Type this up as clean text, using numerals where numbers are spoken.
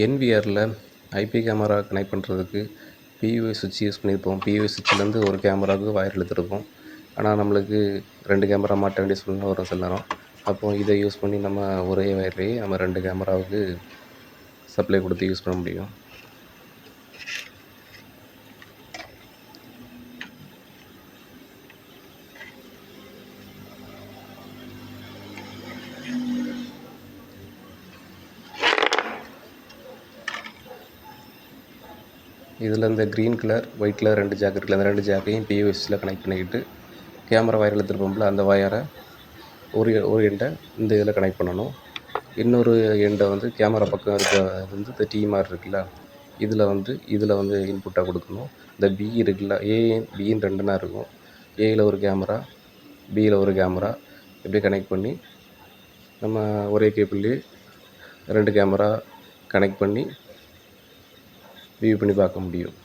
என்விஆரில் IP camera connect பண்ணுறதுக்கு பியூஐ சுவிட்ச் use பண்ணியிருப்போம். பியூஐ சுவிட்ச்லேருந்து ஒரு கேமராவுக்கு வயர் இழுத்துருப்போம். ஆனால் நம்மளுக்கு 2 கேமரா மாட்ட வேண்டிய சூழ்நிலை வரும் சில நேரம். அப்போது இதை யூஸ் பண்ணி நம்ம ஒரே வயர்லேயே நம்ம 2 கேமராவுக்கு சப்ளை கொடுத்து யூஸ் பண்ண முடியும். இதில் இந்த green colour, white colour 2 jack இருக்குல்ல, அந்த 2 ஜாக்கையும் பியூஐ சுவிட்சில் கனெக்ட் பண்ணிக்கிட்டு கேமரா வயர் இழுத்துருப்போம்ல, அந்த வயரை ஒரு எண்டை இந்த இதில் கனெக்ட் பண்ணணும். இன்னொரு எண்டை வந்து கேமரா பக்கம் இருக்க வந்து இந்த டீ மாதிரி இருக்குல்ல, இதில் வந்து இன்புட்டாக கொடுக்கணும். இந்த பி இருக்குல்ல, பின்னு 2னா இருக்கும். ஏயில் ஒரு கேமரா, பியில் ஒரு கேமரா இப்படி கனெக்ட் பண்ணி நம்ம ஒரே கேபிள்லேயே 2 கேமரா கனெக்ட் பண்ணி வியூ பண்ணி பார்க்க முடியும்.